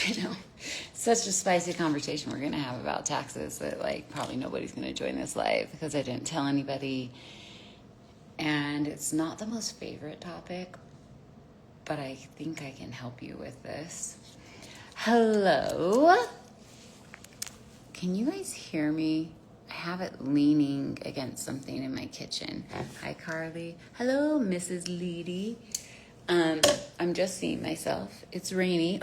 I know. Such a spicy conversation we're going to have about taxes that, like, probably nobody's going to join this live because I didn't tell anybody. And it's not the most favorite topic, but I think I can help you with this. Hello. Can you guys hear me? I have it leaning against something in my kitchen. Hi, Carly. Hello, Mrs. Leedy. I'm just seeing myself. It's rainy.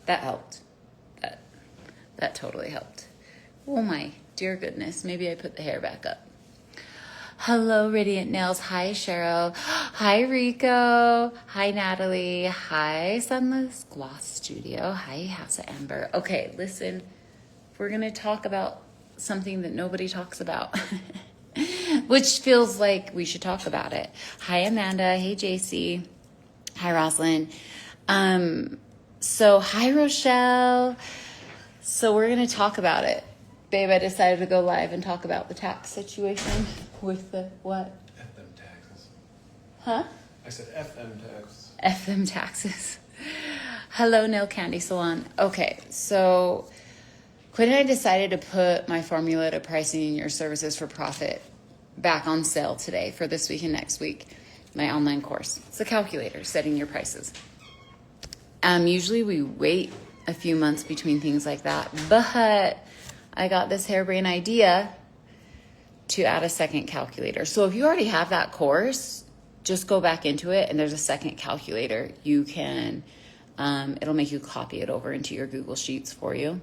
That helped. That totally helped. Oh my dear goodness. Maybe I put the hair back up. Hello, Radiant Nails. Hi, Cheryl. Hi, Rico. Hi, Natalie. Hi, Sunless Gloss Studio. Hi, House of Amber. Okay, listen. We're going to talk about something that nobody talks about, which feels like we should talk about it. Hi, Amanda. Hey, JC. Hi, Roslyn. So hi, Rochelle. So we're going to talk about it. Babe, I decided to go live and talk about the tax situation with the what? FM taxes. Huh? I said FM taxes. FM taxes. Hello, Nail Candy Salon. Okay, so Quinn and I decided to put my formula to pricing your services for profit back on sale today for this week and next week. My online course. It's a calculator, setting your prices. Usually we wait a few months between things like that, but I got this harebrained idea to add a second calculator. So if you already have that course, just go back into it and there's a second calculator. You can, it'll make you copy it over into your Google Sheets for you.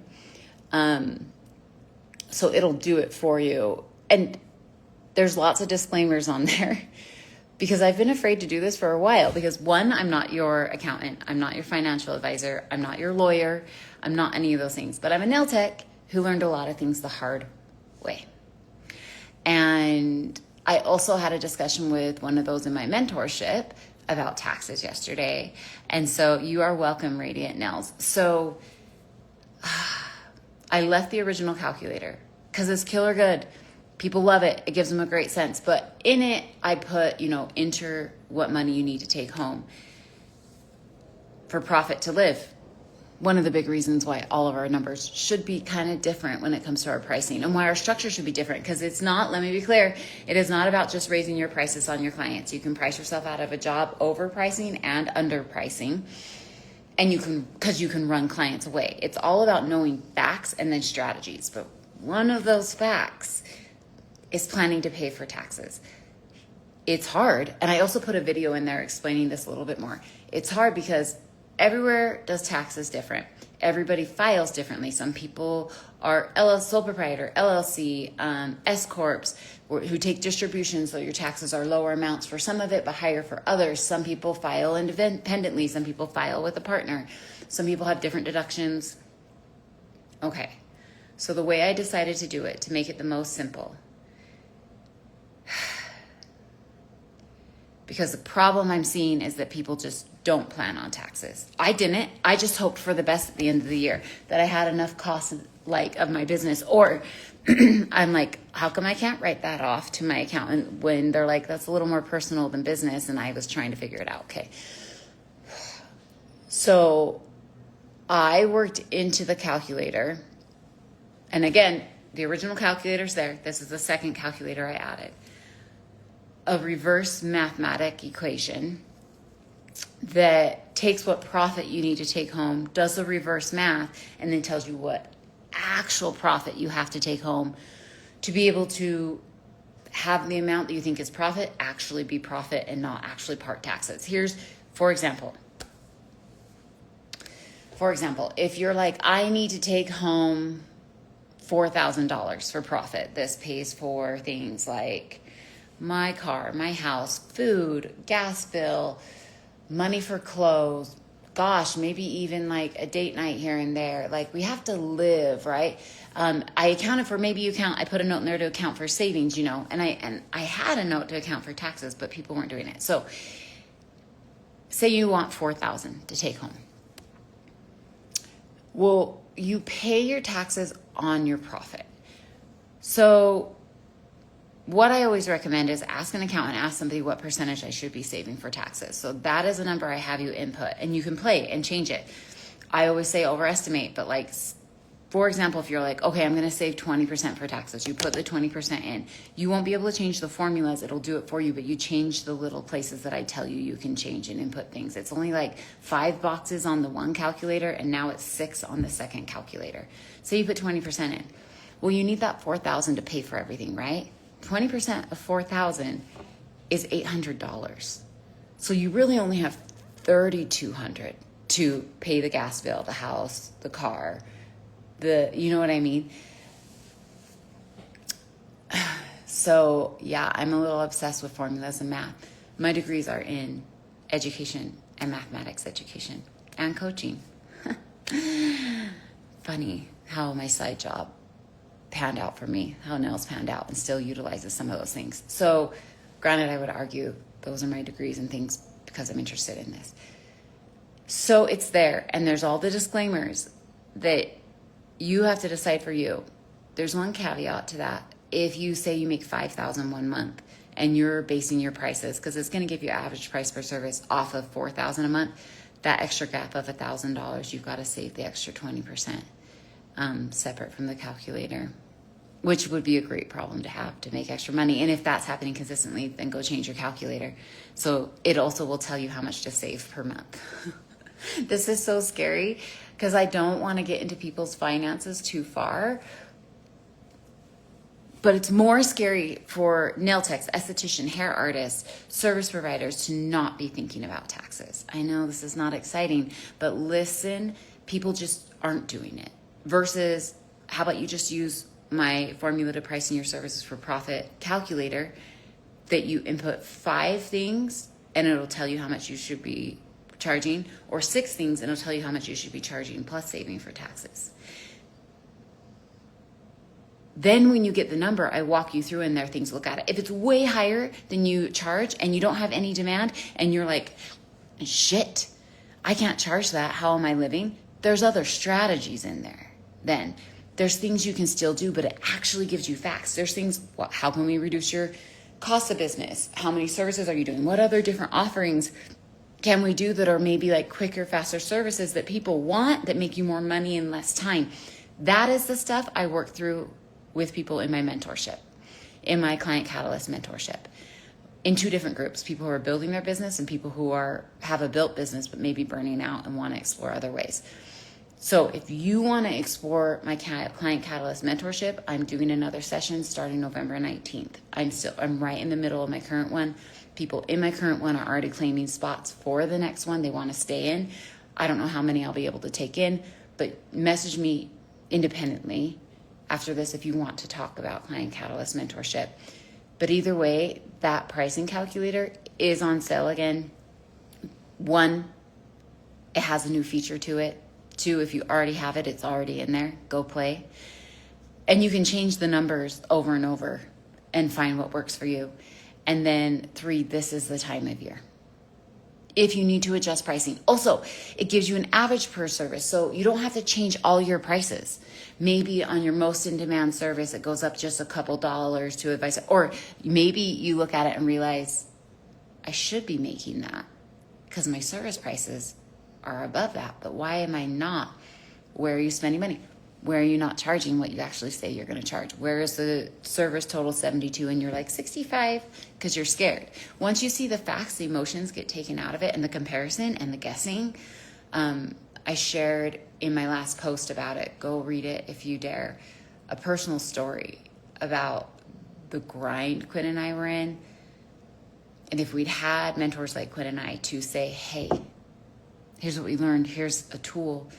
So it'll do it for you. And there's lots of disclaimers on there. Because I've been afraid to do this for a while because one, I'm not your accountant. I'm not your financial advisor. I'm not your lawyer. I'm not any of those things. But I'm a nail tech who learned a lot of things the hard way. And I also had a discussion with one of those in my mentorship about taxes yesterday. And so you are welcome, Radiant Nails. So I left the original calculator because it's killer good. People love it. It gives them a great sense. But in it, I put, enter what money you need to take home for profit to live. One of the big reasons why all of our numbers should be kind of different when it comes to our pricing and why our structure should be different. Because it's not, let me be clear, it is not about just raising your prices on your clients. You can price yourself out of a job overpricing and underpricing. And because you can run clients away. It's all about knowing facts and then strategies. But one of those facts is planning to pay for taxes. It's hard. And I also put a video in there explaining this a little bit more. It's hard because everywhere does taxes different. Everybody files differently. Some people are sole proprietor, LLC, S corps, who take distributions, so your taxes are lower amounts for some of it, but higher for others. Some people file independently. Some people file with a partner. Some people have different deductions. Okay, so the way I decided to do it, to make it the most simple, because the problem I'm seeing is that people just don't plan on taxes. I didn't. I just hoped for the best at the end of the year, that I had enough costs of my business. Or I'm like, how come I can't write that off to my accountant when they're like, that's a little more personal than business? And I was trying to figure it out. Okay. So I worked into the calculator. And again, the original calculator's there. This is the second calculator I added. A reverse mathematic equation that takes what profit you need to take home, does the reverse math, and then tells you what actual profit you have to take home to be able to have the amount that you think is profit actually be profit and not actually part taxes. Here's, for example, if you're like, I need to take home $4,000 for profit. This pays for things like my car, my house, food, gas bill, money for clothes, gosh, maybe even like a date night here and there. Like we have to live, right? I accounted for, I put a note in there to account for savings, and I had a note to account for taxes, but people weren't doing it. So say you want $4,000 to take home. Well, you pay your taxes on your profit. So what I always recommend is ask an accountant, ask somebody what percentage I should be saving for taxes. So that is a number I have you input, and you can play and change it. I always say overestimate, but like, for example, if you're like, okay, I'm going to save 20% for taxes, you put the 20% in. You won't be able to change the formulas. It'll do it for you, but you change the little places that I tell you you can change and input things. It's only like 5 boxes on the one calculator, and now it's 6 on the second calculator. So you put 20% in. Well, you need that $4,000 to pay for everything, right? 20% of $4,000 is $800. So you really only have $3,200 to pay the gas bill, the house, the car, you know what I mean? So yeah, I'm a little obsessed with formulas and math. My degrees are in education and mathematics education and coaching. Funny how my side job panned out for me, how nails panned out, and still utilizes some of those things. So granted, I would argue those are my degrees and things because I'm interested in this. So it's there, and there's all the disclaimers that you have to decide for you. There's one caveat to that. If you say you make $5,000 one month and you're basing your prices, because it's going to give you average price per service off of $4,000 a month, that extra gap of $1,000, you've got to save the extra 20% separate from the calculator, which would be a great problem to have, to make extra money. And if that's happening consistently, then go change your calculator. So it also will tell you how much to save per month. This is so scary because I don't want to get into people's finances too far. But it's more scary for nail techs, esthetician, hair artists, service providers to not be thinking about taxes. I know this is not exciting, but listen, people just aren't doing it. Versus, how about you just use my formula to pricing your services for profit calculator that you input 5 things and it'll tell you how much you should be charging, or 6 things and it'll tell you how much you should be charging plus saving for taxes. Then when you get the number, I walk you through and there are things to look at. If it's way higher than you charge and you don't have any demand and you're like, shit, I can't charge that. How am I living? There's other strategies in there. Then there's things you can still do, but it actually gives you facts. There's things, how can we reduce your cost of business? How many services are you doing? What other different offerings can we do that are maybe like quicker, faster services that people want that make you more money in less time? That is the stuff I work through with people in my mentorship, in my Client Catalyst mentorship, in 2 different groups, people who are building their business and people who have a built business but maybe burning out and want to explore other ways. So if you want to explore my Client Catalyst mentorship, I'm doing another session starting November 19th. I'm right in the middle of my current one. People in my current one are already claiming spots for the next one they want to stay in. I don't know how many I'll be able to take in, but message me independently after this if you want to talk about Client Catalyst mentorship. But either way, that pricing calculator is on sale again. 1, it has a new feature to it. 2, if you already have it, it's already in there. Go play. And you can change the numbers over and over and find what works for you. And then 3, this is the time of year if you need to adjust pricing. Also, it gives you an average per service, so you don't have to change all your prices. Maybe on your most in-demand service, it goes up just a couple dollars to advice. Or maybe you look at it and realize, I should be making that because my service prices are above that. But why am I not? Where are you spending money? Where are you not charging what you actually say you're going to charge? Where is the service total 72 and you're like 65 because you're scared? Once you see the facts, the emotions get taken out of it and the comparison and the guessing. I shared in my last post about it, go read it if you dare, a personal story about the grind Quinn and I were in. And if we'd had mentors like Quinn and I to say, hey, here's what we learned. Here's a tool.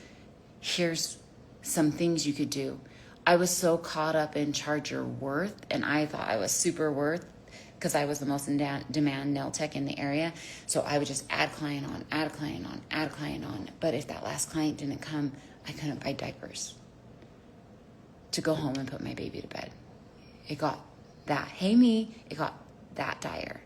Here's some things you could do. I was so caught up in charge your worth, and I thought I was super worth because I was the most in demand nail tech in the area. So I would just add client on, add a client on, add a client on. But if that last client didn't come, I couldn't buy diapers to go home and put my baby to bed. It got that, hey me, it got that dire.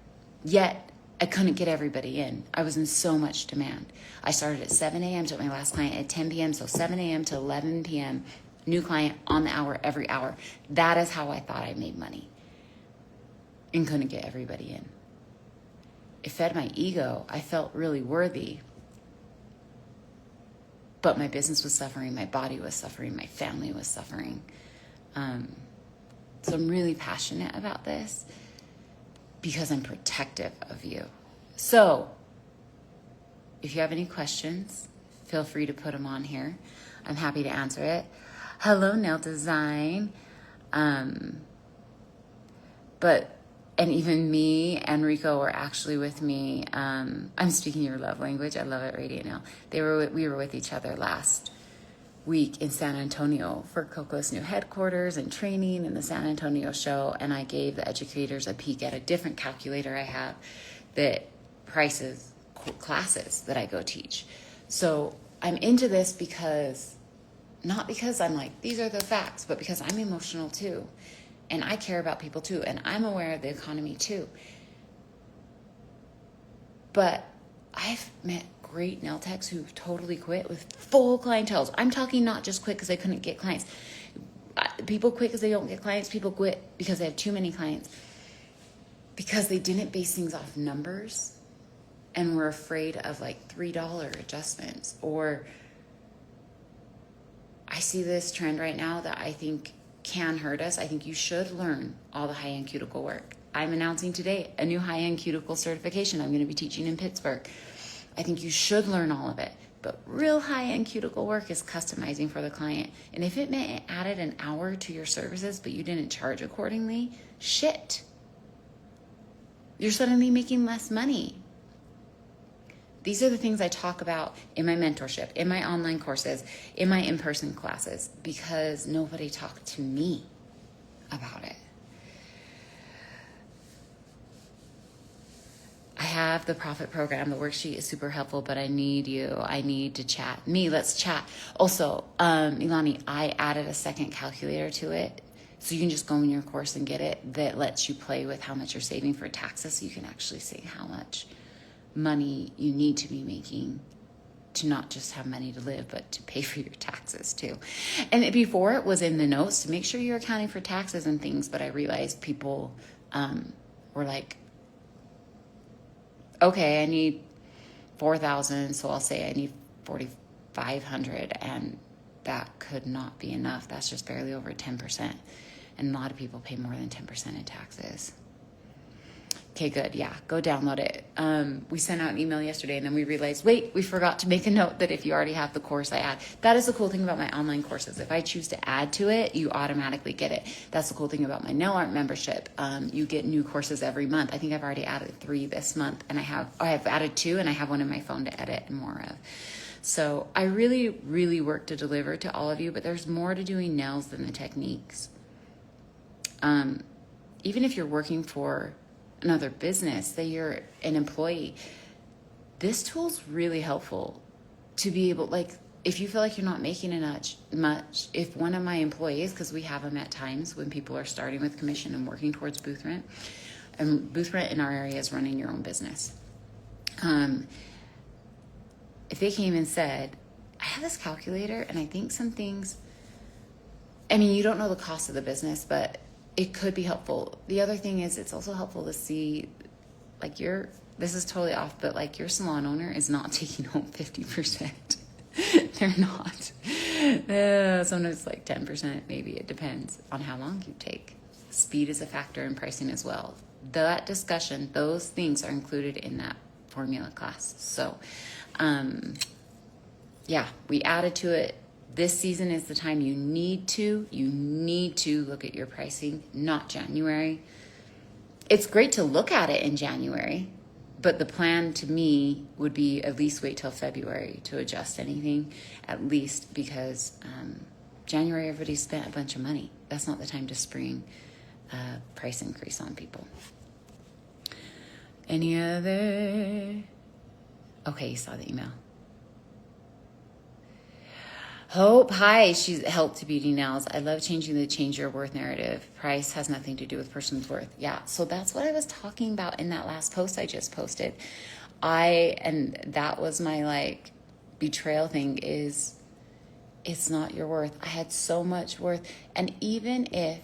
Yet I couldn't get everybody in. I was in so much demand. I started at 7 a.m. to my last client at 10 p.m. So 7 a.m. to 11 p.m. New client on the hour, every hour. That is how I thought I made money and couldn't get everybody in. It fed my ego. I felt really worthy. but my business was suffering, my body was suffering, my family was suffering. So I'm really passionate about this because I'm protective of you. So if you have any questions, feel free to put them on here. I'm happy to answer it. Hello, Nail Design. And even me and Rico were actually with me. I'm speaking your love language. I love it, Radiant Nail. We were with each other last week in San Antonio for Coco's new headquarters and training in the San Antonio show. And I gave the educators a peek at a different calculator I have that prices classes that I go teach. So I'm into this not because I'm like, these are the facts, but because I'm emotional too. And I care about people too. And I'm aware of the economy too. But I've met great nail techs who totally quit with full clientele. I'm talking not just quit because they couldn't get clients. People quit because they don't get clients. People quit because they have too many clients. Because they didn't base things off numbers and were afraid of like $3 adjustments. Or I see this trend right now that I think can hurt us. I think you should learn all the high-end cuticle work. I'm announcing today a new high-end cuticle certification I'm going to be teaching in Pittsburgh. I think you should learn all of it. But real high-end cuticle work is customizing for the client. And if it meant it added an hour to your services, but you didn't charge accordingly, shit. You're suddenly making less money. These are the things I talk about in my mentorship, in my online courses, in my in-person classes, because nobody talked to me about it. I have the profit program. The worksheet is super helpful, but I need you. I need to chat. Let's chat. Also, Ilani, I added a second calculator to it. So you can just go in your course and get it that lets you play with how much you're saving for taxes. So you can actually see how much money you need to be making to not just have money to live, but to pay for your taxes too. And before it was in the notes to make sure you're accounting for taxes and things, but I realized people were like, okay, I need 4,000, so I'll say I need 4,500, and that could not be enough. That's just barely over 10%. And a lot of people pay more than 10% in taxes. Okay, good. Yeah, go download it. We sent out an email yesterday, and then we realized, wait, we forgot to make a note that if you already have the course, I add. That is the cool thing about my online courses. If I choose to add to it, you automatically get it. That's the cool thing about my nail art membership. You get new courses every month. I think I've already added 3 this month, and I have added 2, and I have one in my phone to edit and more of. So I really, really work to deliver to all of you, but there's more to doing nails than the techniques. Even if you're working for another business, that you're an employee, this tool's really helpful to be able, like, if you feel like you're not making much, if one of my employees, because we have them at times when people are starting with commission and working towards booth rent, and booth rent in our area is running your own business. If they came and said, I have this calculator and I think some things, I mean, you don't know the cost of the business, but it could be helpful. The other thing is it's also helpful to see, like, this is totally off, but like your salon owner is not taking home 50%. They're not. Sometimes it's like 10%, maybe. It depends on how long you take. Speed is a factor in pricing as well. That discussion, those things are included in that formula class. So, yeah, we added to it. This season is the time you need to look at your pricing, not January. It's great to look at it in January, but the plan to me would be at least wait till February to adjust anything, at least because January everybody spent a bunch of money. That's not the time to spring price increase on people. Any other? Okay, you saw the email. Hope, hi, she's helped to beauty nails. I love changing the change your worth narrative. Price has nothing to do with person's worth. Yeah, so that's what I was talking about in that last post I just posted. And that was my like betrayal thing is it's not your worth. I had so much worth. And even if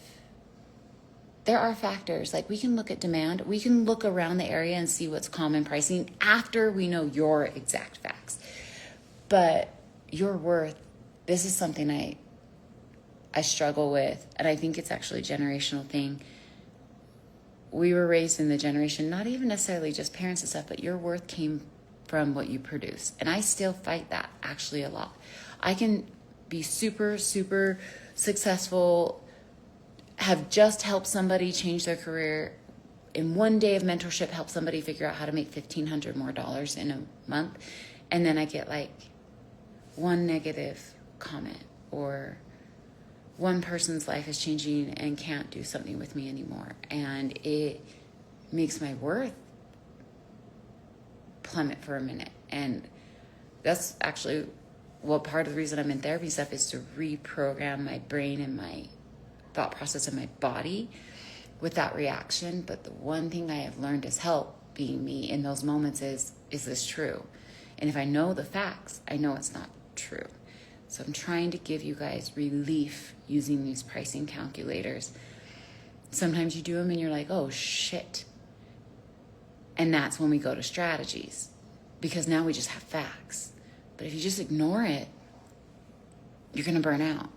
there are factors, like we can look at demand, we can look around the area and see what's common pricing after we know your exact facts. But your worth, this is something I struggle with, and I think it's actually a generational thing. We were raised in the generation, not even necessarily just parents and stuff, but your worth came from what you produce. And I still fight that actually a lot. I can be super, super successful, have just helped somebody change their career in one day of mentorship, help somebody figure out how to make $1,500 more in a month. And then I get like one negative comment, or one person's life is changing and can't do something with me anymore. And it makes my worth plummet for a minute. And that's actually what part of the reason I'm in therapy stuff is to reprogram my brain and my thought process and my body with that reaction. But the one thing I have learned as help being me in those moments is this true? And if I know the facts, I know it's not true. So I'm trying to give you guys relief using these pricing calculators. Sometimes you do them and you're like, oh shit. And that's when we go to strategies, because now we just have facts. But if you just ignore it, you're going to burn out.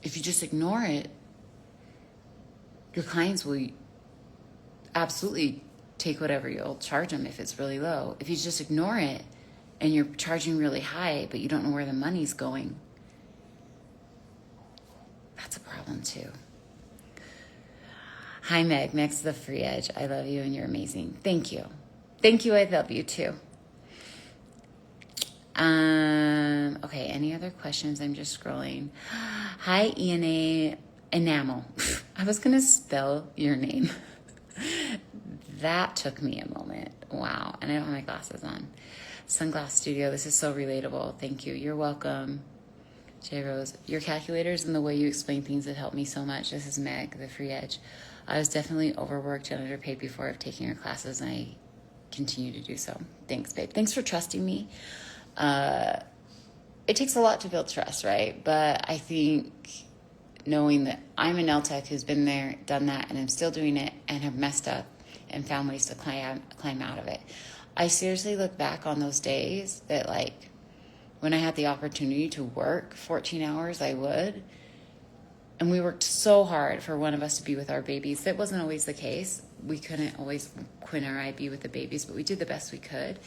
If you just ignore it, your clients will absolutely take whatever you'll charge them if it's really low. If you just ignore it and you're charging really high, but you don't know where the money's going, that's a problem too. Hi, Meg. Meg's the free edge. I love you and you're amazing. Thank you. Thank you. I love you too. Okay, any other questions? I'm just scrolling. Hi, ENA Enamel. I was going to spell your name. That took me a moment. Wow. And I don't have my glasses on. Sunglass Studio. This is so relatable. Thank you. You're welcome. J Rose. Your calculators and the way you explain things have helped me so much. This is Meg, the free edge. I was definitely overworked and underpaid before I've taken your classes, and I continue to do so. Thanks, babe. Thanks for trusting me. It takes a lot to build trust, right? But I think knowing that I'm a nail tech who's been there, done that, and I'm still doing it and have messed up and found ways to climb out of it. I seriously look back on those days that, like, when I had the opportunity to work 14 hours, I would. And we worked so hard for one of us to be with our babies. That wasn't always the case. We couldn't always, Quinn or I, be with the babies, but we did the best we could.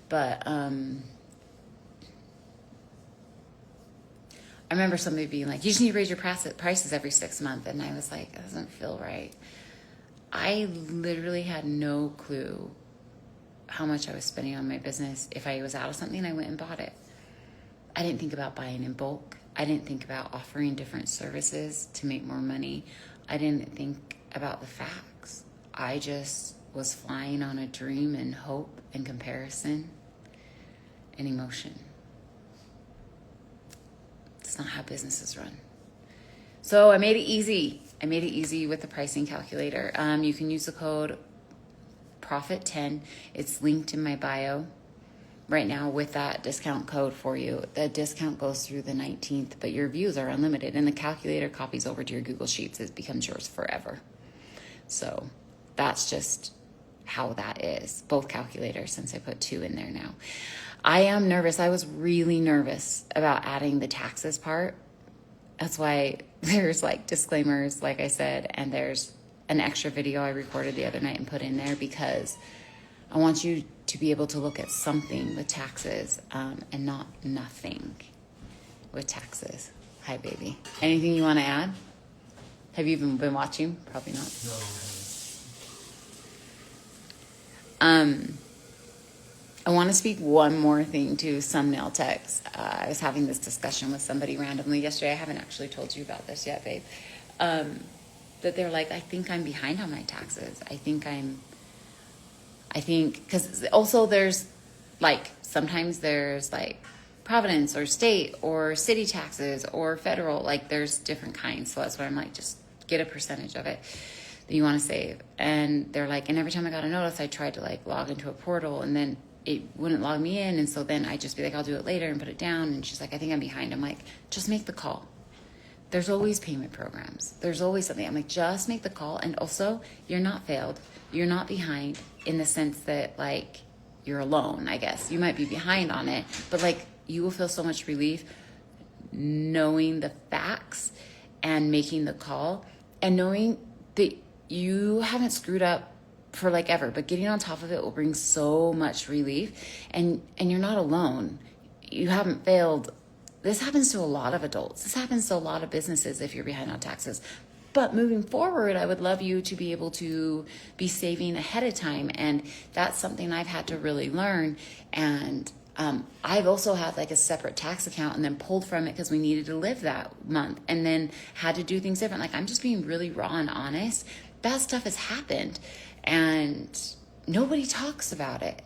But I remember somebody being like, you just need to raise your prices every 6 months. And I was like, that doesn't feel right. I literally had no clue how much I was spending on my business. If I was out of something, I went and bought it. I didn't think about buying in bulk. I didn't think about offering different services to make more money. I didn't think about the facts. I just was flying on a dream and hope and comparison and emotion. It's not how businesses run. So I made it easy. I made it easy with the pricing calculator. You can use the code PROFIT10. It's linked in my bio right now with that discount code for you. The discount goes through the 19th, but your views are unlimited, and the calculator copies over to your Google Sheets. It becomes yours forever. So that's just how that is. Both calculators, since I put 2 in there now. I am nervous. I was really nervous about adding the taxes part. That's why there's like disclaimers, like I said, and there's an extra video I recorded the other night and put in there, because I want you to be able to look at something with taxes and not nothing with taxes. Hi, baby. Anything you want to add? Have you even been watching? Probably not. No. I want to speak one more thing to some nail techs. I was having this discussion with somebody randomly yesterday. I haven't actually told you about this yet, babe. That they're like, I think I'm behind on my taxes. I think, because also there's like, sometimes there's like Providence or state or city taxes or federal, like there's different kinds. So that's why I'm like, just get a percentage of it that you want to save. And they're like, and every time I got a notice, I tried to like log into a portal, and then it wouldn't log me in. And so then I just be like, I'll do it later and put it down. And she's like, I think I'm behind. I'm like, just make the call. There's always payment programs. There's always something. I'm like, just make the call. And also, you're not failed. You're not behind in the sense that, like, you're alone, I guess. You might be behind on it, but, like, you will feel so much relief knowing the facts and making the call and knowing that you haven't screwed up for like ever, but getting on top of it will bring so much relief, and you're not alone. You haven't failed. This happens to a lot of adults. This happens to a lot of businesses if you're behind on taxes. But moving forward, I would love you to be able to be saving ahead of time. And that's something I've had to really learn. And I've also had like a separate tax account and then pulled from it because we needed to live that month and then had to do things different. Like, I'm just being really raw and honest. Bad stuff has happened and nobody talks about it.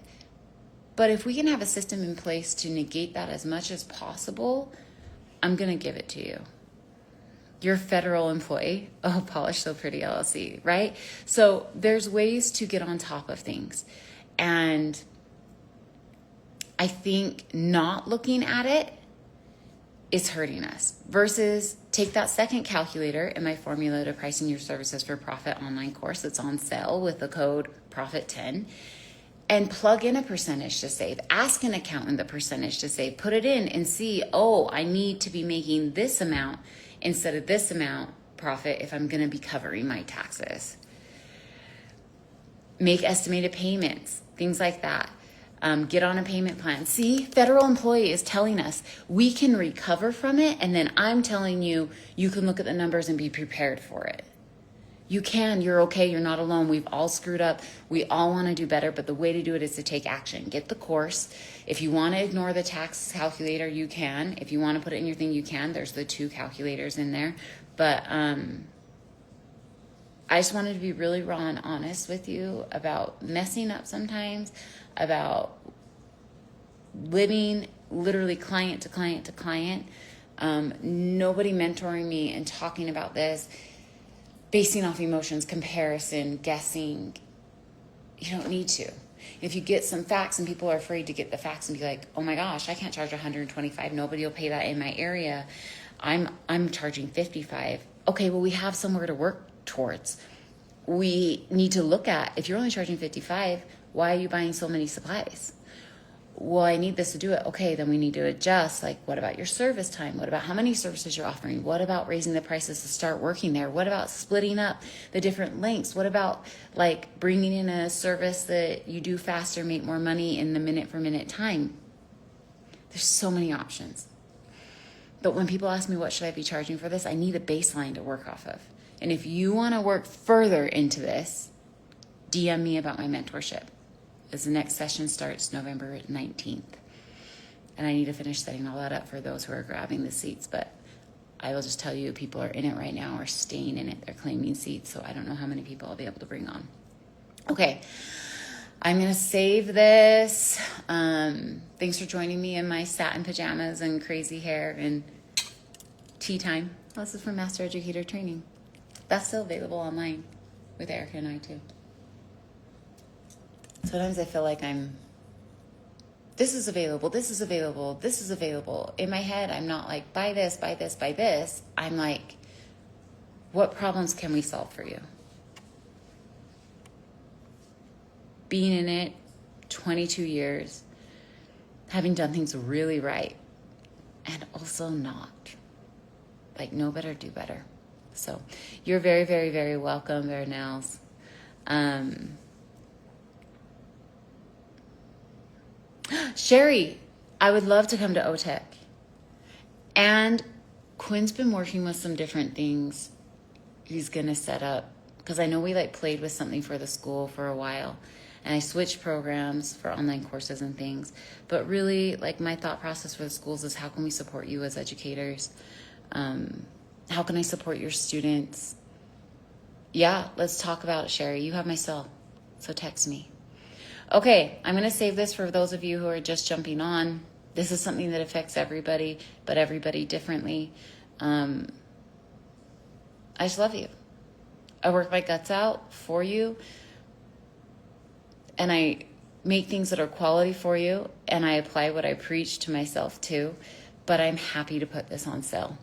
But if we can have a system in place to negate that as much as possible, I'm going to give it to you. You're a federal employee. Oh, Polish So Pretty LLC, right? So there's ways to get on top of things. And I think not looking at it is hurting us versus take that second calculator in my formula to pricing your services for profit online course that's on sale with the code PROFIT10 and plug in a percentage to save. Ask an accountant the percentage to save. Put it in and see, oh, I need to be making this amount instead of this amount profit if I'm going to be covering my taxes. Make estimated payments, things like that. Get on a payment plan. See, federal employee is telling us we can recover from it, and then I'm telling you, you can look at the numbers and be prepared for it. You can, you're okay, you're not alone. We've all screwed up. We all want to do better, but the way to do it is to take action. Get the course. If you want to ignore the tax calculator, you can. If you want to put it in your thing, you can. There's the 2 calculators in there. But I just wanted to be really raw and honest with you about messing up sometimes, about living literally client to client to client. Nobody mentoring me and talking about this, basing off emotions, comparison, guessing. You don't need to. If you get some facts and people are afraid to get the facts and be like, oh my gosh, I can't charge $125. Nobody will pay that in my area. I'm charging $55. Okay, well, we have somewhere to work towards. We need to look at, if you're only charging $55, why are you buying so many supplies? Well, I need this to do it. Okay, then we need to adjust. Like, what about your service time? What about how many services you're offering? What about raising the prices to start working there? What about splitting up the different links? What about like bringing in a service that you do faster, make more money in the minute for minute time? There's so many options. But when people ask me, what should I be charging for this? I need a baseline to work off of. And if you want to work further into this, DM me about my mentorship. As the next session starts November 19th. And I need to finish setting all that up for those who are grabbing the seats. But I will just tell you, people are in it right now or staying in it. They're claiming seats. So I don't know how many people I'll be able to bring on. Okay. I'm going to save this. Thanks for joining me in my satin pajamas and crazy hair and tea time. This is from Master Educator Training. That's still available online with Erica and I too. Sometimes I feel like this is available, this is available, this is available. In my head, I'm not like, buy this, buy this, buy this. I'm like, what problems can we solve for you? Being in it 22 years, having done things really right, and also not. Like, know better, do better. So, you're very, very, very welcome, Vernels. Sherry, I would love to come to OTEC. And Quinn's been working with some different things he's going to set up. Because I know we played with something for the school for a while. And I switched programs for online courses and things. But really, my thought process for the schools is how can we support you as educators? How can I support your students? Yeah, let's talk about it, Sherry. You have my cell, so text me. Okay, I'm going to save this for those of you who are just jumping on. This is something that affects everybody, but everybody differently. I just love you. I work my guts out for you, and I make things that are quality for you, and I apply what I preach to myself too, but I'm happy to put this on sale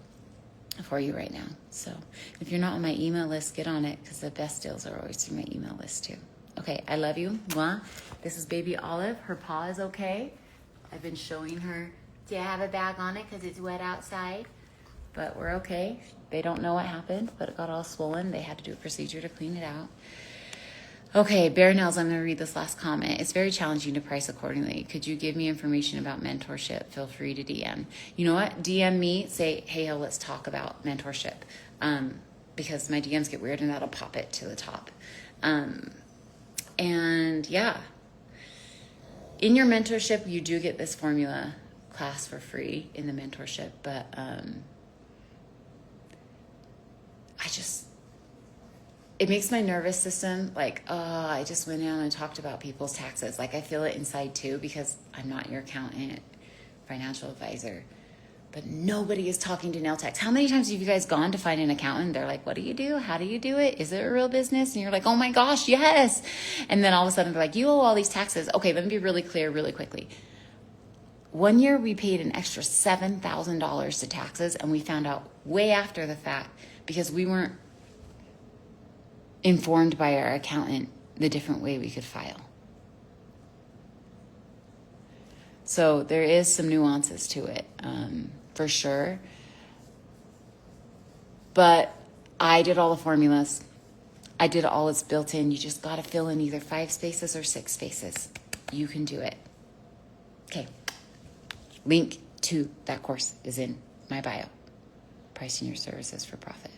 for you right now. So if you're not on my email list, get on it, because the best deals are always through my email list too. Okay, I love you. Mwah. This is baby Olive. Her paw is okay. I've been showing her Do I have a bag on it because it's wet outside? But we're okay. They don't know what happened, but it got all swollen. They had to do a procedure to clean it out. Okay, Bear Nails, I'm going to read this last comment. It's very challenging to price accordingly. Could you give me information about mentorship? Feel free to DM. You know what? DM me. Say, hey, let's talk about mentorship. Because my DMs get weird and that'll pop it to the top. And yeah. In your mentorship, you do get this formula class for free in the mentorship. But it makes my nervous system like, oh, I just went down and talked about people's taxes. Like I feel it inside too because I'm not your accountant, financial advisor, but nobody is talking to nail techs. How many times have you guys gone to find an accountant? They're like, what do you do? How do you do it? Is it a real business? And you're like, oh my gosh, yes. And then all of a sudden they're like, you owe all these taxes. Okay, let me be really clear really quickly. 1 year we paid an extra $7,000 to taxes and we found out way after the fact because we weren't informed by our accountant the different way we could file. So there is some nuances to it, for sure. But I did all the formulas. I did all it's built in. You just got to fill in either 5 spaces or 6 spaces. You can do it. Okay. Link to that course is in my bio. Pricing your services for profit.